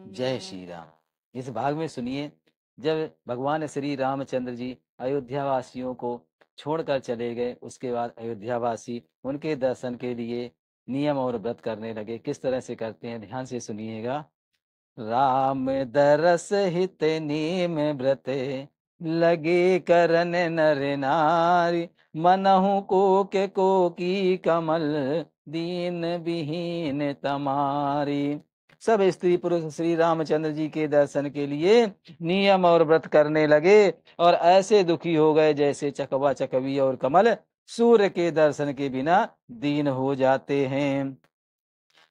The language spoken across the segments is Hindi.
जय श्री राम। इस भाग में सुनिए, जब भगवान श्री रामचंद्र जी अयोध्या वासियों को छोड़कर चले गए, उसके बाद अयोध्या वासी उनके दर्शन के लिए नियम और व्रत करने लगे। किस तरह से करते हैं, ध्यान से सुनिएगा। राम दरस हित नेम व्रत लगे करन नर नारी, मनहु को की कमल दीन विहीन तमारी। सब स्त्री पुरुष श्री रामचंद्र जी के दर्शन के लिए नियम और व्रत करने लगे और ऐसे दुखी हो गए जैसे चकवा चकवी और कमल सूर्य के दर्शन के बिना दीन हो जाते हैं।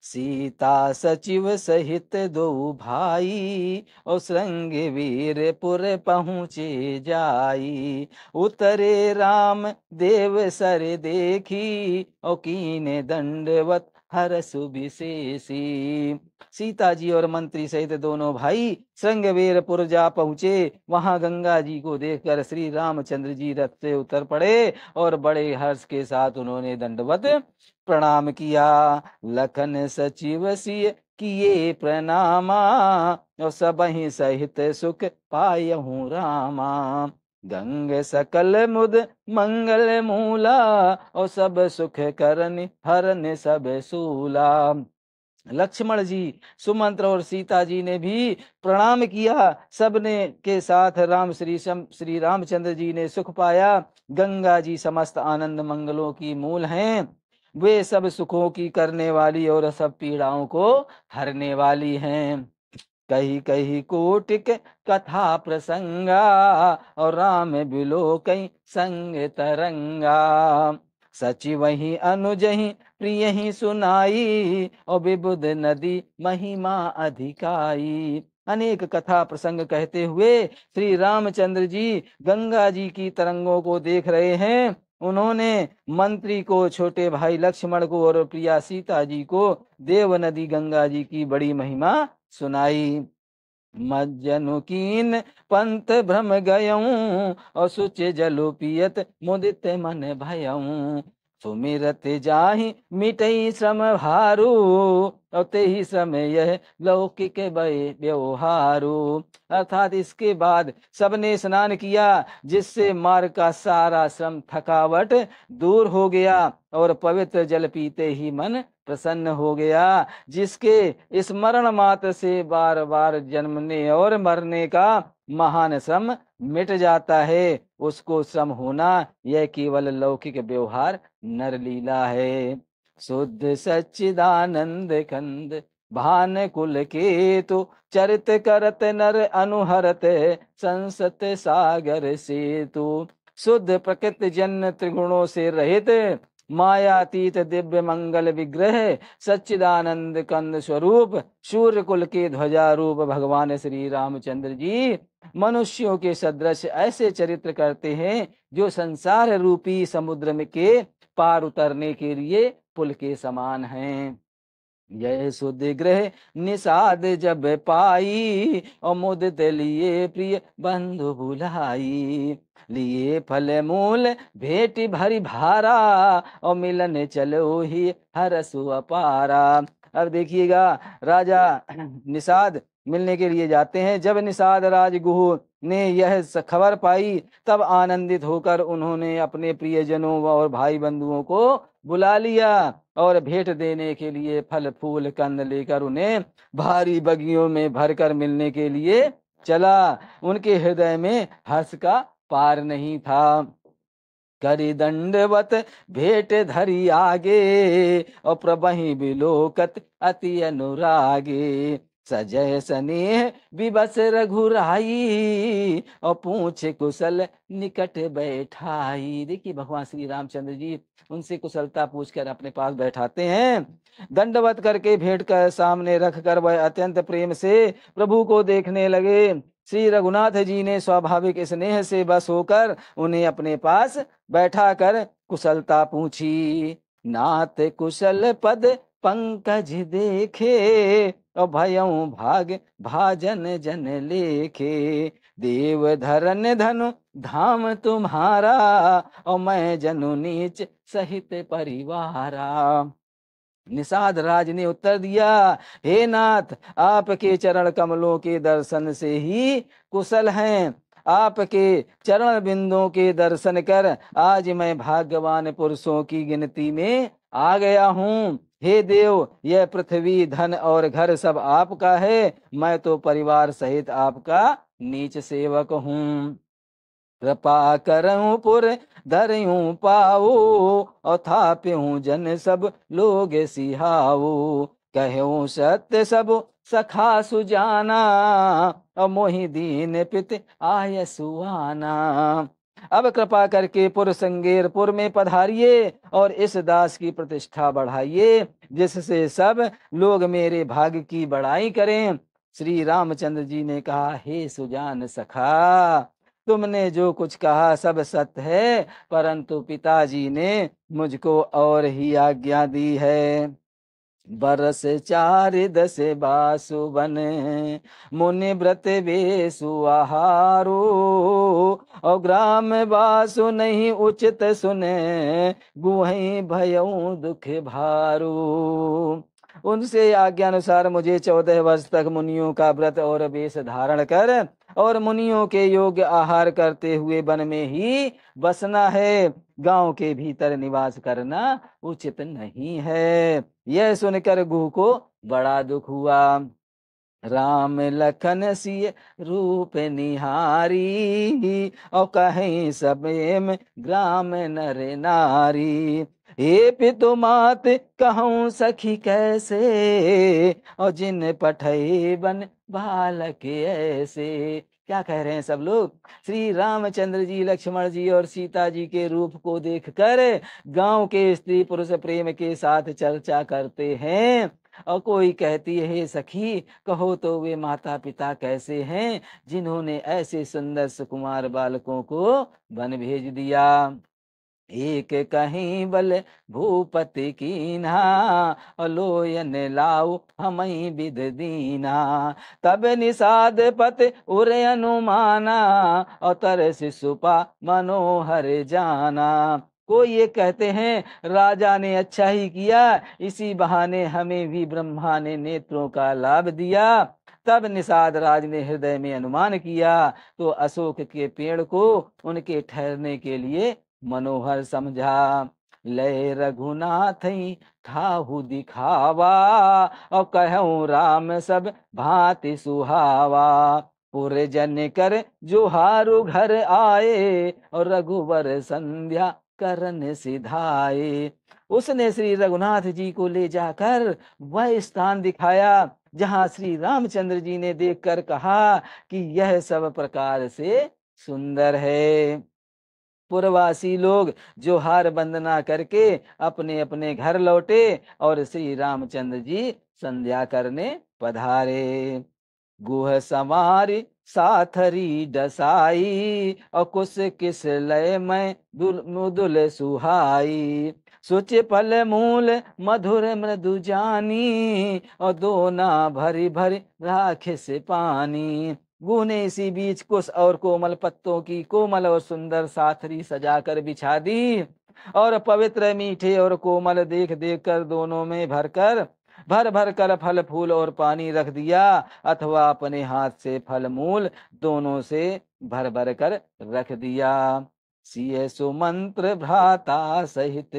सीता सचिव सहित दो भाई, और श्रृंग वीरपुर पहुँचे जाई। उतरे राम देव सर देखी, और कीने दंडवत हरष विशेषी। सीता जी और मंत्री सहित दोनों भाई श्रृंगवीरपुर जा पहुँचे। वहां गंगा जी को देखकर श्री रामचंद्र जी रथ से उतर पड़े और बड़े हर्ष के साथ उन्होंने दंडवत प्रणाम किया। लखन सचिव सिय किए प्रणामा, और सबहि सहित सुख पायहु रामा। गंग सकल मुद मंगल मूला, और सब सुख करन हरन सब सूला। लक्ष्मण जी, सुमंत्र और सीता जी ने भी प्रणाम किया। सबने के साथ श्री रामचंद्र जी ने सुख पाया। गंगा जी समस्त आनंद मंगलों की मूल हैं। वे सब सुखों की करने वाली और सब पीड़ाओं को हरने वाली हैं। कही कही कोटिक कथा प्रसंगा, और राम बिलो कई संग तरंगा। सचिव ही अनुजहि प्रिय ही सुनाई, और विबुध नदी महिमा अधिकाई। अनेक कथा प्रसंग कहते हुए श्री रामचंद्र जी गंगा जी की तरंगों को देख रहे हैं। उन्होंने मंत्री को, छोटे भाई लक्ष्मण को और प्रिया सीता जी को देव नदी गंगा जी की बड़ी महिमा सुनाई। मज्जनु कीन पंत भ्रम गयऊं, और सुच जलु पियत मुदित मन भयऊं। सुमिरत जाहि मिटई श्रम भारू, और तेहि समय यह लौकिक व्यवहारू। अर्थात इसके बाद सबने स्नान किया, जिससे मार्ग का सारा श्रम थकावट दूर हो गया और पवित्र जल पीते ही मन प्रसन्न हो गया। जिसके स्मरण मात्र से बार बार जन्मने और मरने का महान श्रम मिट जाता है, उसको श्रम होना यह केवल लौकिक व्यवहार नर लीला है। शुद्ध सच्चिदानंद कंद भान कुल केतु, चरित करत नर अनुहरत संसत सागर सेतु। शुद्ध प्रकृति जन्य त्रिगुणों से रहित मायातीत दिव्य मंगल विग्रह सच्चिदानंद कंद स्वरूप सूर्य कुल के ध्वजा रूप भगवान श्री रामचंद्र जी मनुष्यों के सदृश ऐसे चरित्र करते हैं जो संसार रूपी समुद्र में के पार उतरने के लिए पुल के समान हैं। यह सुध ग्रह निषाद जब पाई, और मुदित लिए प्रिय बंधु बुलाई। लिए फल मूल भेट भरी भारा, और मिलन चलो ही हरसु अपारा। अब देखिएगा, राजा निषाद मिलने के लिए जाते हैं। जब निषाद राजगुह ने यह खबर पाई, तब आनंदित होकर उन्होंने अपने प्रियजनों और भाई बंधुओं को बुला लिया और भेंट देने के लिए फल फूल कंद लेकर उन्हें भारी बगियों में भरकर मिलने के लिए चला। उनके हृदय में हर्ष का पार नहीं था। करि दंडवत भेंट धरी आगे, और प्रभहि बिलोकत अति अनुरागे। सजय स्नेह विवश रघुराई, और पूछे कुशल निकट बैठाई। देखिए, भगवान श्री रामचंद्र जी उनसे कुशलता पूछकर अपने पास बैठाते हैं। दंडवत करके भेंट कर सामने रखकर वह अत्यंत प्रेम से प्रभु को देखने लगे। श्री रघुनाथ जी ने स्वाभाविक स्नेह से बस होकर उन्हें अपने पास बैठा कर कुशलता पूछी। नाथ कुशल पद पंकज देखे, और भयऊ भाग भाजन जन लेखे। देव धरन धनु धाम तुम्हारा, और मैं जनु नीच सहित परिवारा। निषाद राज ने उत्तर दिया, हे नाथ, आपके चरण कमलों के दर्शन से ही कुशल हैं। आपके चरण बिंदों के दर्शन कर आज मैं भाग्यवान पुरुषों की गिनती में आ गया हूँ। हे देव, यह पृथ्वी, धन और घर सब आपका है, मैं तो परिवार सहित आपका नीच सेवक हूँ। कृपा करऊं पुर धरऊं पाओ, और थाप्यूं जन सब लोग सिहाओ। कहूं सत्य सब सखा सुजाना, और मोहि दीन पित आय सुहाना। अब कृपा करके पुर संगेरपुर में पधारिए और इस दास की प्रतिष्ठा बढ़ाइए, जिससे सब लोग मेरे भाग्य की बड़ाई करें। श्री रामचंद्र जी ने कहा, हे सुजान सखा, तुमने जो कुछ कहा सब सत्य है, परंतु पिताजी ने मुझको और ही आज्ञा दी है। बरस 4 10 बासु बने, मुनि व्रत बेसु आहारो, और ग्राम बासु नहीं उचित सुने, गुहई भयऊ दुख भारू। उनसे आज्ञा अनुसार मुझे 14 वर्ष तक मुनियों का व्रत और वेश धारण कर और मुनियों के योग्य आहार करते हुए वन में ही बसना है। गांव के भीतर निवास करना उचित नहीं है। यह सुनकर गुह को बड़ा दुख हुआ। राम लखन सिय रूप निहारी, और कहीं सबेम ग्राम नर नारी। हे पितु मात कहूँ सखी कैसे, और जिन पठई बन बालक ऐसे। क्या कह रहे हैं सब लोग? श्री रामचंद्र जी, लक्ष्मण जी और सीता जी के रूप को देखकर गांव के स्त्री पुरुष प्रेम के साथ चर्चा करते हैं। और कोई कहती है, हे सखी, कहो तो वे माता पिता कैसे हैं जिन्होंने ऐसे सुंदर सुकुमार बालकों को वन भेज दिया। एक कहीं बल भूपति कीन्हा, और लोयन लाऊ हमई विध दीना। तब निषाद पत उर अनुमाना, और तर शिशुपा मनोहर जाना। कोई ये कहते हैं, राजा ने अच्छा ही किया, इसी बहाने हमें भी ब्रह्मा ने नेत्रों का लाभ दिया। तब निषाद राज ने हृदय में अनुमान किया, तो अशोक के पेड़ को उनके ठहरने के लिए मनोहर समझा। लय रघुनाथ ठाहु दिखावा, और कहूँ राम सब भांति सुहावा। पुर जन कर जोहारु घर आए, और रघुवर संध्या करन सिधाए। उसने श्री रघुनाथ जी को ले जाकर वह स्थान दिखाया जहां श्री रामचंद्र जी ने देखकर कहा कि यह सब प्रकार से सुंदर है। पुरवासी लोग जोहार वंदना करके अपने अपने घर लौटे और श्री रामचंद्र जी संध्या करने पधारे। गुह समारी साथरी डसाई, और कुश किस लय में मुदुल सुहाई। सुच फल मूल मधुर मृदु जानी, और दोना भरी भरी राखे से पानी। गुह ने इसी बीच कुश और कोमल पत्तों की कोमल और सुंदर साथरी सजाकर बिछा दी, और पवित्र मीठे और कोमल देख देख कर दोनों में भर भर कर फल फूल और पानी रख दिया, अथवा अपने हाथ से फल मूल दोनों से भर भर कर रख दिया। सिय सुमंत्र भ्राता सहित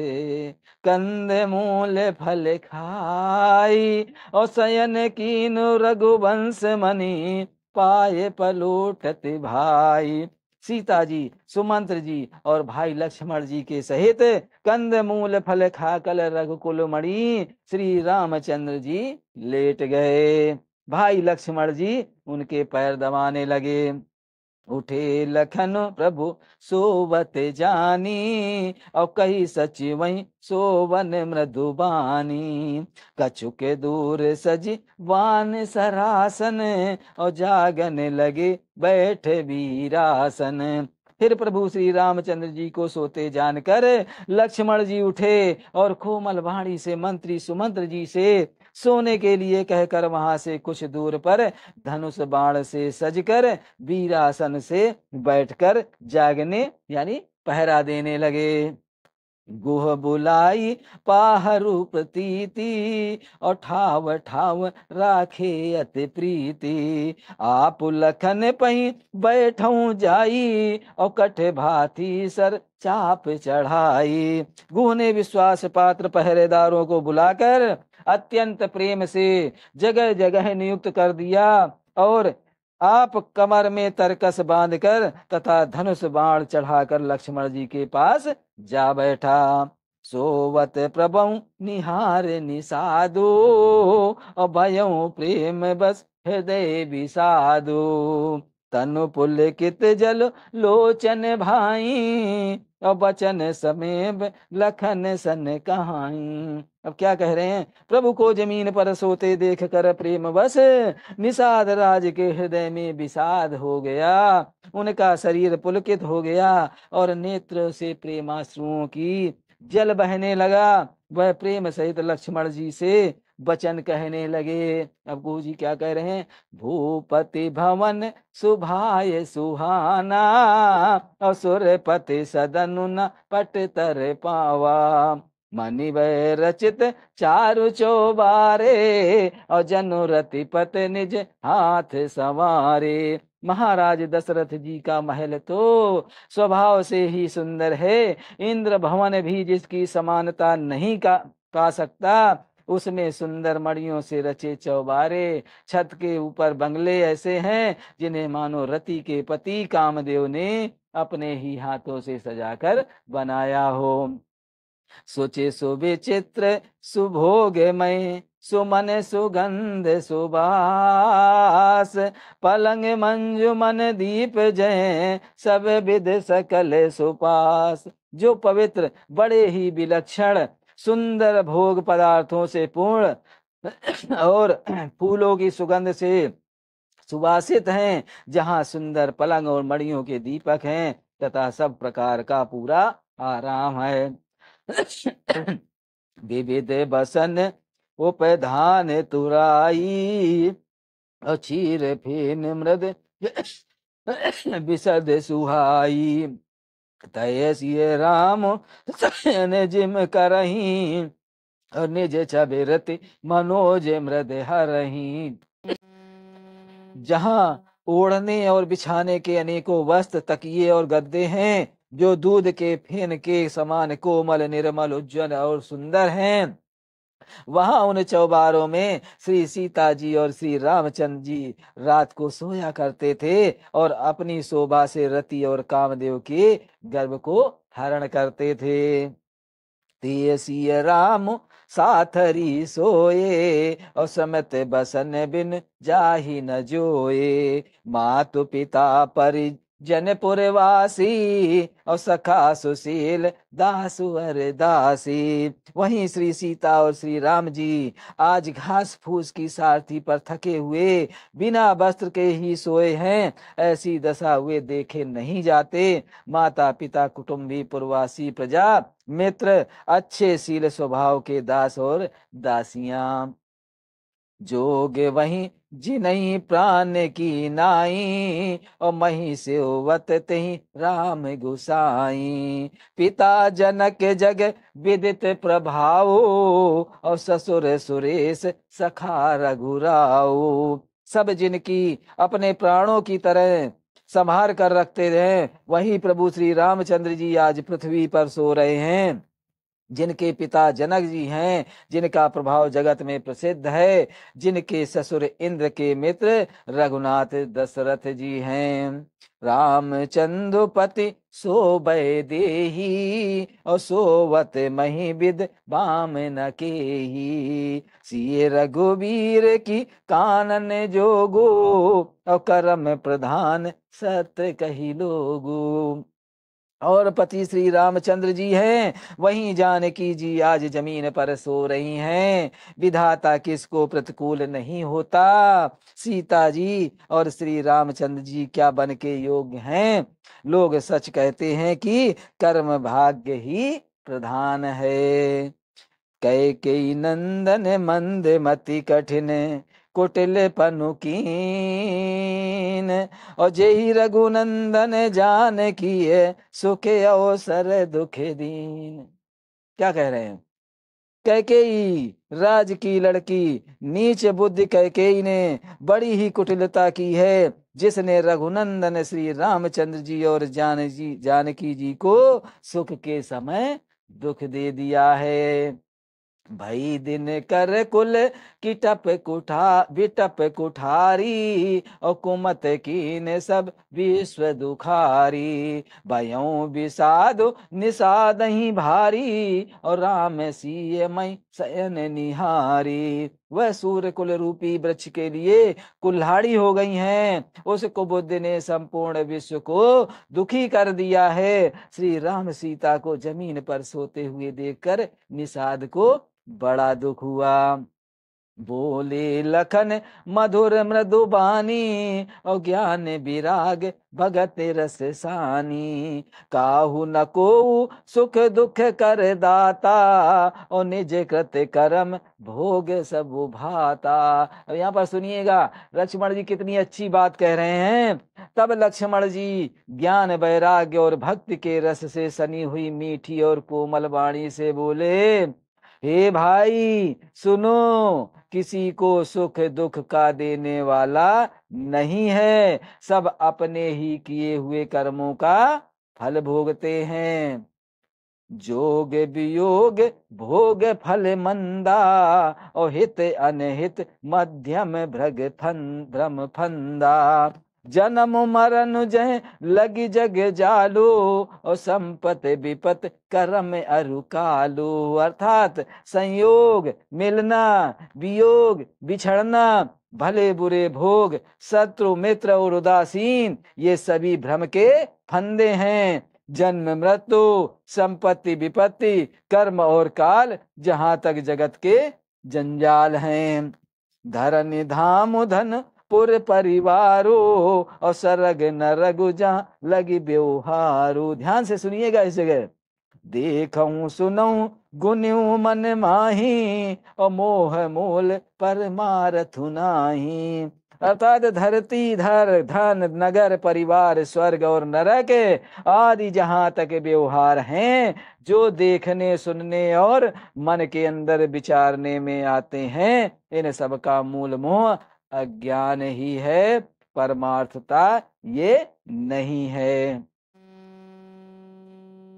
कंद मूल फल खाई, और शयन कीनु रघुवंश मणि पाए पलोटत भाई। सीता जी, सुमंत्र जी और भाई लक्ष्मण जी के सहित कंद मूल फल खाकर रघुकुल मणि श्री रामचंद्र जी लेट गए। भाई लक्ष्मण जी उनके पैर दबाने लगे। उठे लखन प्रभु सोवत जानी, और कही सच वही सोवन मृदुबानी। कछुक दूर सज वान सरासन, और जागन लगे बैठ वीरासन। फिर प्रभु श्री रामचंद्र जी को सोते जानकर लक्ष्मण जी उठे और कोमल वाणी से मंत्री सुमंत्र जी से सोने के लिए कहकर वहां से कुछ दूर पर धनुष बाण से सजकर वीरासन से बैठकर जागने यानी पहरा देने लगे। गुह बुलाई पाहरू प्रतीति, और ठाव ठाव राखे अति प्रीति। आप लखन पही बैठऊ जाई, और कठ भाती सर चाप चढ़ाई। गुह ने विश्वास पात्र पहरेदारों को बुलाकर अत्यंत प्रेम से जगह जगह नियुक्त कर दिया, और आप कमर में तरकस बांधकर तथा धनुष बाण चढ़ाकर लक्ष्मण जी के पास जा बैठा। सोवत प्रभु निहार निषादो, और भयऊ प्रेम बस हृदय विषादो। तनु पुलकित जल लोचन भाई, और बचन समेब लखन सन कहाई। अब क्या कह रहे हैं? प्रभु को जमीन पर सोते देख कर प्रेम बस निषाद राज के हृदय में विषाद हो गया। उनका शरीर पुलकित हो गया और नेत्र से प्रेमाश्रुओं की जल बहने लगा। वह प्रेम सहित लक्ष्मण जी से वचन कहने लगे। अब गुरु जी क्या कह रहे हैं? भूपति भवन सुभाय सुहाना, असुरपति सदनु न पट तर पावा। मणिवय रचित चारु चौबारे, और जनुरति पत निज हाथ संवारे। महाराज दशरथ जी का महल तो स्वभाव से ही सुंदर है, इंद्र भवन भी जिसकी समानता नहीं पा सकता। उसमें सुंदर मणियों से रचे चौबारे, छत के ऊपर बंगले ऐसे हैं जिन्हें मानो रति के पति कामदेव ने अपने ही हाथों से सजाकर बनाया हो। सोचे सुविचित्र सुभोगमय, सुमन सुगंध सुबास। पलंग मंजुमन दीप जय, सब विध सकल सुपास। जो पवित्र, बड़े ही विलक्षण सुंदर भोग पदार्थों से पूर्ण और फूलों की सुगंध से सुवासित हैं, जहाँ सुंदर पलंग और मणियों के दीपक हैं, तथा सब प्रकार का पूरा आराम है। विविध बसन उपधान तुराई, और क्षीर फेन मृद विशद सुहाई। तय सिय राम सयन जिम करही, और निज छबिरति मनोज मृद हरही। जहाँ ओढ़ने और बिछाने के अनेकों वस्त्र, तकिए और गद्दे हैं, जो दूध के फेन के समान कोमल, निर्मल, उज्जवल और सुंदर हैं, वहां उन चौबारों में श्री सीता जी और श्री रामचंद्र जी रात को सोया करते थे, और अपनी शोभा से रति और कामदेव के गर्भ को हरण करते थे। सिय राम साथरी सोए, और समत बसन बिन जाहि न जोए। मातु पिता परिजनपुरवासी, और सखा सुशील दासुअर दासी। वहीं श्री सीता और श्री राम जी आज घास फूस की सारथी पर थके हुए बिना वस्त्र के ही सोए हैं। ऐसी दशा हुए देखे नहीं जाते। माता पिता, कुटुंबी, पुरवासी, प्रजा मित्र, अच्छे सील स्वभाव के दास और दासियां, जोग वहीं जिनहि प्राण की नाई, और मही सेवत तहि राम गुसाई। पिता जनक जग विदित प्रभाव, और ससुर सुरेश सखा रघुराव। सब जिनकी अपने प्राणों की तरह संभार कर रखते हैं, वही प्रभु श्री रामचंद्र जी आज पृथ्वी पर सो रहे हैं। जिनके पिता जनक जी हैं, जिनका प्रभाव जगत में प्रसिद्ध है, जिनके ससुर इंद्र के मित्र रघुनाथ दशरथ जी हैं। रामचंद्रपति सोबय देही, और सोवत मही विद बाम न केही। सिय रघुवीर की कानन जोगो, और करम प्रधान सत्य कही लोगो। और पति श्री रामचंद्र जी हैं, वहीं जानकी जी आज जमीन पर सो रही हैं। विधाता किसको प्रतिकूल नहीं होता। सीता जी और श्री रामचंद्र जी क्या बन के योग्य हैं। लोग सच कहते हैं कि कर्म भाग्य ही प्रधान है। कैकेयी नंदन मंद मति कठिन, कुटिल पनुकीन। और जेहि रघुनंदन जानकी, सुख अवसर दुख दीन। क्या कह रहे हैं? कैकेयी राज की लड़की, नीच बुद्धि कैकेयी ने बड़ी ही कुटिलता की है, जिसने रघुनंदन श्री रामचंद्र जी और जानकी जी को सुख के समय दुख दे दिया है। भई दिन कर कुल की बिटप कुठारी, और कुमत कीन सब विश्व दुखारी। भयों विषाद निषाद ही भारी, और राम सिय मई शयन निहारी। वह सूर्य कुल रूपी वृक्ष के लिए कुल्हाड़ी हो गई हैं, उस कुबुद्ध ने संपूर्ण विश्व को दुखी कर दिया है। श्री राम सीता को जमीन पर सोते हुए देखकर निषाद को बड़ा दुख हुआ। बोले लखन मधुर मृदु बानी, और ज्ञान विराग भगत रस सानी। काहू न को सुख दुख कर दाता, और निज कृत कर्म भोग सब भाता। अब यहाँ पर सुनिएगा लक्ष्मण जी कितनी अच्छी बात कह रहे हैं। तब लक्ष्मण जी ज्ञान वैराग्य और भक्ति के रस से सनी हुई मीठी और कोमल वाणी से बोले, हे भाई सुनो, किसी को सुख दुख का देने वाला नहीं है, सब अपने ही किए हुए कर्मों का फल भोगते हैं। जोग वियोग भोग फल मंदा, और हित अनहित मध्यम भ्रम फंदा। जन्म मरण जय लगी जग जालो, और संपत विपत कर्म अरुकालो। अर्थात संयोग मिलना, वियोग बिछड़ना, भले बुरे भोग, शत्रु मित्र और उदासीन, ये सभी भ्रम के फंदे हैं। जन्म मृत्यु, संपत्ति विपत्ति, कर्म और काल, जहां तक जगत के जंजाल हैं। धरन धाम धन पुर परिवारो, और सरग नरगु जहां लगी व्यवहारो। ध्यान से सुनिएगा इस जगह। देखऊं सुनऊं गुन्यू मन माही, और मोह मोल परमारथु नाही। अर्थात धरती धर धन नगर परिवार स्वर्ग और नरक आदि जहां तक व्यवहार हैं, जो देखने सुनने और मन के अंदर विचारने में आते हैं, इन सब का मूल मोह अज्ञान ही है, परमार्थता ये नहीं है।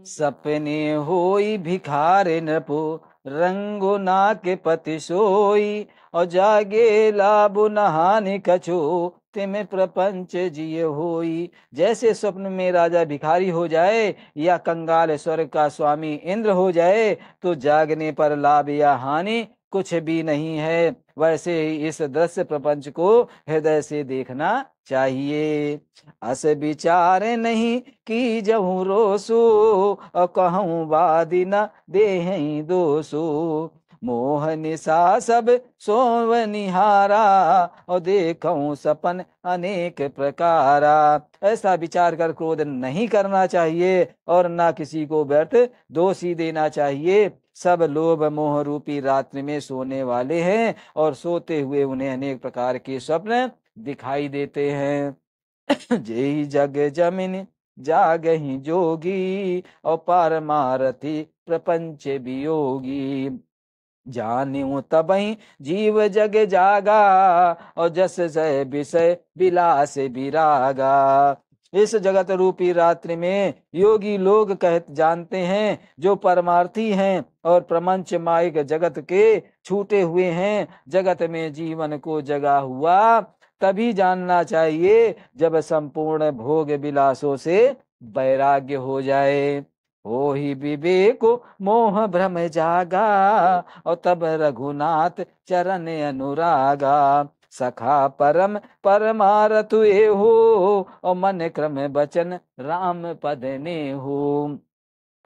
सपने होई भिखारे नपो, रंगो नाके पति सोई, और जागे लाभु नहानि कछो, तिमे प्रपंच जिय होई। जैसे स्वप्न में राजा भिखारी हो जाए या कंगाल स्वर्ग का स्वामी इंद्र हो जाए, तो जागने पर लाभ या हानि कुछ भी नहीं है, वैसे ही इस दृश्य प्रपंच को हृदय से देखना चाहिए। अस विचार नहीं की जहूँ रोसु, और कहूँ वादी न देहि दोसु। मोह निशा सब सोव निहारा, और देखूं सपन अनेक प्रकारा। ऐसा विचार कर क्रोध नहीं करना चाहिए, और ना किसी को व्यर्थ दोषी देना चाहिए। सब लोभ मोह रूपी रात्रि में सोने वाले हैं, और सोते हुए उन्हें अनेक प्रकार के स्वप्न दिखाई देते हैं। जेहि जग जमिन जागहि जोगी, और पारमारथी प्रपंच वियोगी। जान्यू तबहि जीव जग जागा, और जस जय विषय विलास विरागा। इस जगत रूपी रात्रि में योगी लोग जानते हैं, जो परमार्थी हैं और प्रपंच माइक जगत के छूटे हुए हैं। जगत में जीवन को जगा हुआ तभी जानना चाहिए, जब संपूर्ण भोग विलासों से वैराग्य हो जाए। हो ही विवेक मोह भ्रम जागा, और तब रघुनाथ चरण अनुरागा। सखा परम परमारथु हो, और मन क्रम बचन राम पद ने हो।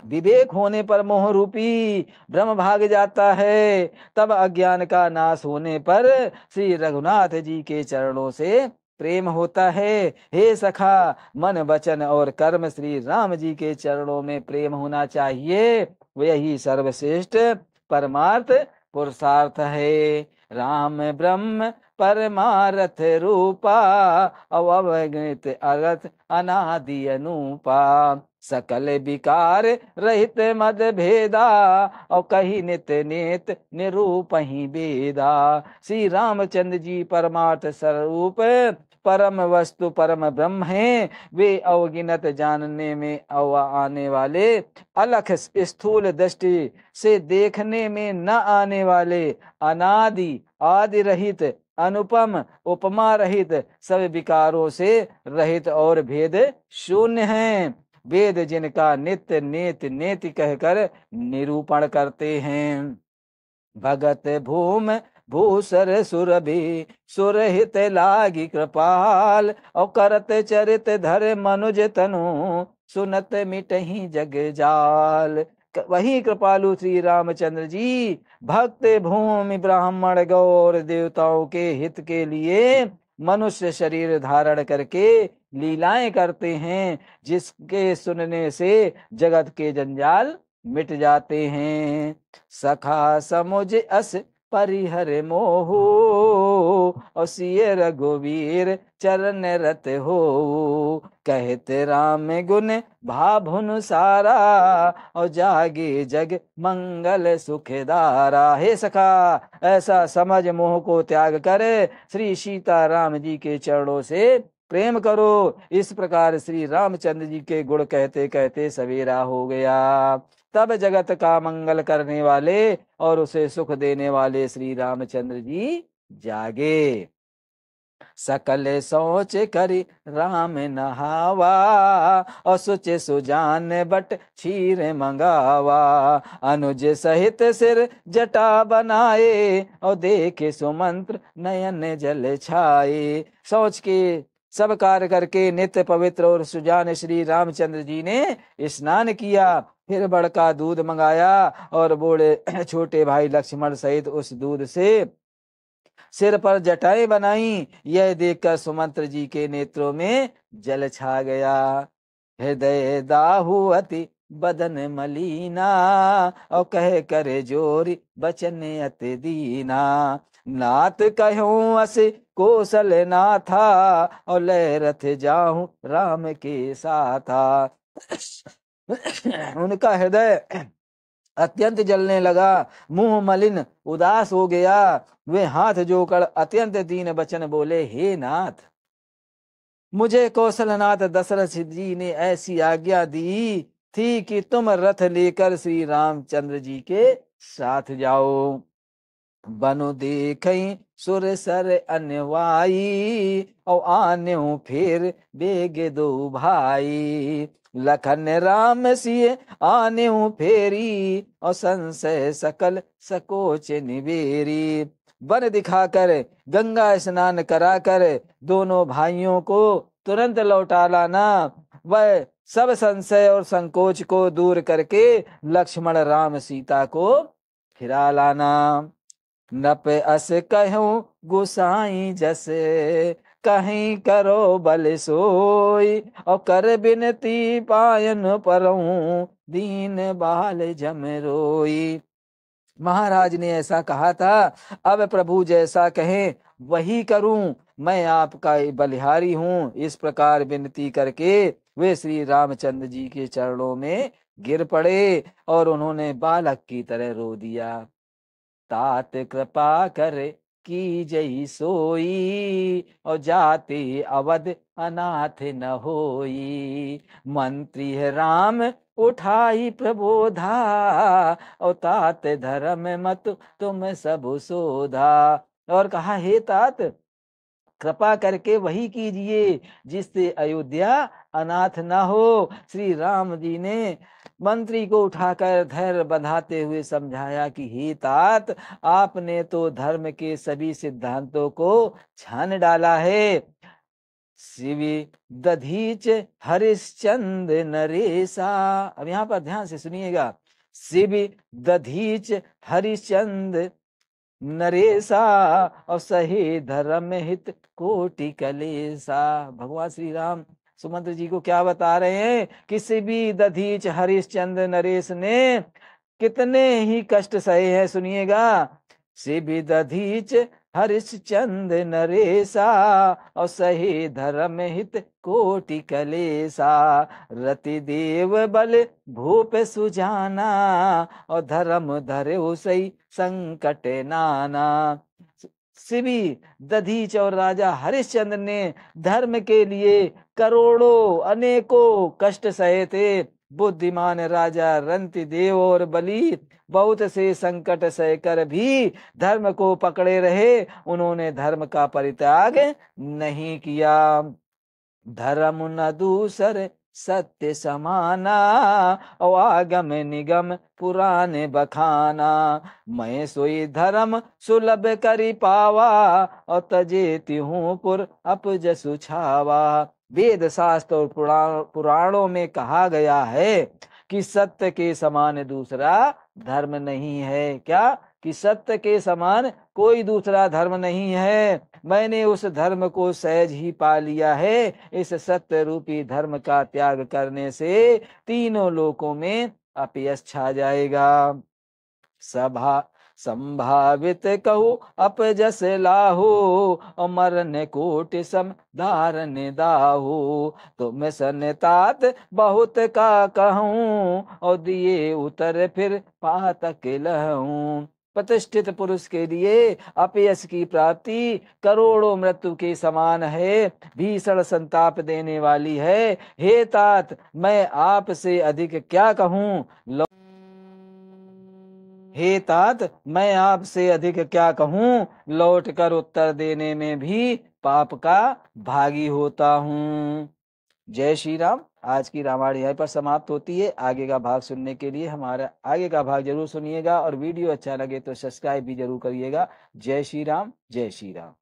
विवेक होने पर मोह रूपी भ्रम भाग जाता है। तब अज्ञान का नाश होने पर श्री रघुनाथ जी के चरणों से प्रेम होता है। हे सखा, मन वचन और कर्म श्री राम जी के चरणों में प्रेम होना चाहिए। वही सर्वश्रेष्ठ परमार्थ पुरुषार्थ है। राम ब्रह्म परमारथ रूपा, अवगणित अर्थ अनादि अनूपा। सकल विकार रहित मद भेदा, और कही नित नेत निरूपही वेदा। श्री रामचंद्र जी परमार्थ स्वरूप परम वस्तु परम ब्रह्म है। वे अवगिनत जानने में आने वाले, अलख स्थूल दृष्टि से देखने में न आने वाले, अनादि आदि रहित, अनुपम उपमा रहित, सब विकारों से रहित और भेद शून्य हैं। वेद जिनका नित्य नेत नेति कहकर निरूपण करते हैं। भगत भूम भूसर सुर भी सुरहित लागी कृपाल, और करत चरित धर मनुज तनु, सुनत मिटहि जग जाल। वही कृपालु श्री रामचंद्र जी भक्त भूमि ब्राह्मण गौर देवताओं के हित के लिए मनुष्य शरीर धारण करके लीलाएं करते हैं, जिसके सुनने से जगत के जंजाल मिट जाते हैं। सखा समुझ अस परिहर मोहु, और सिय रघुवीर चरण रत हो। कहते राम गुण भाभुन सारा, और जागे जग मंगल सुखदारा। हे सखा, ऐसा समझ मोह को त्याग कर श्री सीता राम जी के चरणों से प्रेम करो। इस प्रकार श्री रामचंद्र जी के गुण कहते कहते सवेरा हो गया। तब जगत का मंगल करने वाले और उसे सुख देने वाले श्री रामचंद्र जी जागे। सकल सोच करी राम नहावा, और सुच सुजान बट क्षीर मंगावा। अनुज सहित सिर जटा बनाए, और देखे सुमंत्र नयन जल छाए। सोच के सब कार्य करके नित्य पवित्र और सुजान श्री रामचंद्र जी ने स्नान किया, फिर बड़का दूध मंगाया और बूढ़े छोटे भाई लक्ष्मण सहित उस दूध से सिर पर जटाएं बनाई। यह देखकर सुमंत्र जी के नेत्रों में जल छा गया। हृदय दाहु अति बदन मलीना, और कह करे जोरी बचन अति दीना। नाथ कहूँ अस कौशल नाथा, और लय रथ जाहूं राम के साथा। उनका हृदय अत्यंत जलने लगा, मुंह मलिन उदास हो गया। वे हाथ जोकर अत्यंत दीन वचन बोले, हे नाथ, मुझे कौशलनाथ दशरथ जी ने ऐसी आज्ञा दी थी कि तुम रथ लेकर श्री रामचंद्र जी के साथ जाओ। बनु देखई सुर सर अनवाई, और आने फिर बेग दो भाई। लखन राम सिय आने फेरी, और संशय सकल सकोच निवेरी। वन दिखाकर गंगा स्नान कराकर दोनों भाइयों को तुरंत लौटा लाना। वह सब संशय और संकोच को दूर करके लक्ष्मण राम सीता को फिरा लाना। नप अस कहूं गुसाई जसे, कहीं करो बल सोई। और कर बिनती पायन परऊं, दीन बाल जम रोई। महाराज ने ऐसा कहा था, अब प्रभु जैसा कहें वही करूं, मैं आपका बलिहारी हूं। इस प्रकार विनती करके वे श्री रामचंद्र जी के चरणों में गिर पड़े और उन्होंने बालक की तरह रो दिया। तात कृपा कर की जई सोई, और जाते अवध अनाथ न होई। मंत्री है राम उठाई प्रबोधा, और तात धर्म मत तुम सब सोधा। और कहा, हे तात, कृपा करके वही कीजिए जिससे अयोध्या अनाथ न हो। श्री राम जी ने मंत्री को उठाकर धैर्य बंधाते हुए समझाया कि हे तात, आपने तो धर्म के सभी सिद्धांतों को छान डाला है। शिवी दधीच हरिश्चंद नरेशा। अब यहाँ पर ध्यान से सुनिएगा। शिवी दधीच हरिश्चंद नरेशा, और सही धर्म हित कोटि कलेसा। भगवान श्री राम सुमंत्र जी को क्या बता रहे हैं? किसी भी दधीच हरिश्चंद्र नरेश ने कितने ही कष्ट सहे हैं। सुनिएगा, से भी दधीच हरिश्चंद्र नरेसा, और सहे धर्म हित कोटि कलेसा। रति देव बल भूप सुजाना, और धर्म धरे सही संकट नाना। शिवी दधीच और राजा हरिश्चंद्र ने धर्म के लिए करोड़ों अनेकों कष्ट सहे थे। बुद्धिमान राजा रंति देव और बलि बहुत से संकट सहकर भी धर्म को पकड़े रहे, उन्होंने धर्म का परित्याग नहीं किया। धर्म न दूसर सत्य समाना, और आगम निगम पुराने बखाना। मैं सोई धर्म सुलभ करी पावा, और तजे तिहूं पुर अपजसु छावा। वेद शास्त्र और पुराणों में कहा गया है कि सत्य के समान दूसरा धर्म नहीं है। क्या? कि सत्य के समान कोई दूसरा धर्म नहीं है। मैंने उस धर्म को सहज ही पा लिया है। इस सत्य रूपी धर्म का त्याग करने से तीनों लोकों में अपयश छा जाएगा। सभा संभावित कहू अपजस लाहू, और मरन कोटि सम धारन दाहू। तुम सनतात बहुत का कहूँ, और दिए उतर फिर पातक लहूँ। प्रतिष्ठित पुरुष के लिए अपयश की प्राप्ति करोड़ों मृत्यु के समान है, भीषण संताप देने वाली है। हे तात, मैं आपसे अधिक क्या कहूँ। हे तात, मैं आपसे अधिक क्या कहूँ, लौट कर उत्तर देने में भी पाप का भागी होता हूँ। जय श्री राम। आज की रामायण यहीं पर समाप्त होती है। आगे का भाग सुनने के लिए हमारा आगे का भाग जरूर सुनिएगा, और वीडियो अच्छा लगे तो सब्सक्राइब भी जरूर करिएगा। जय श्री राम, जय श्री राम।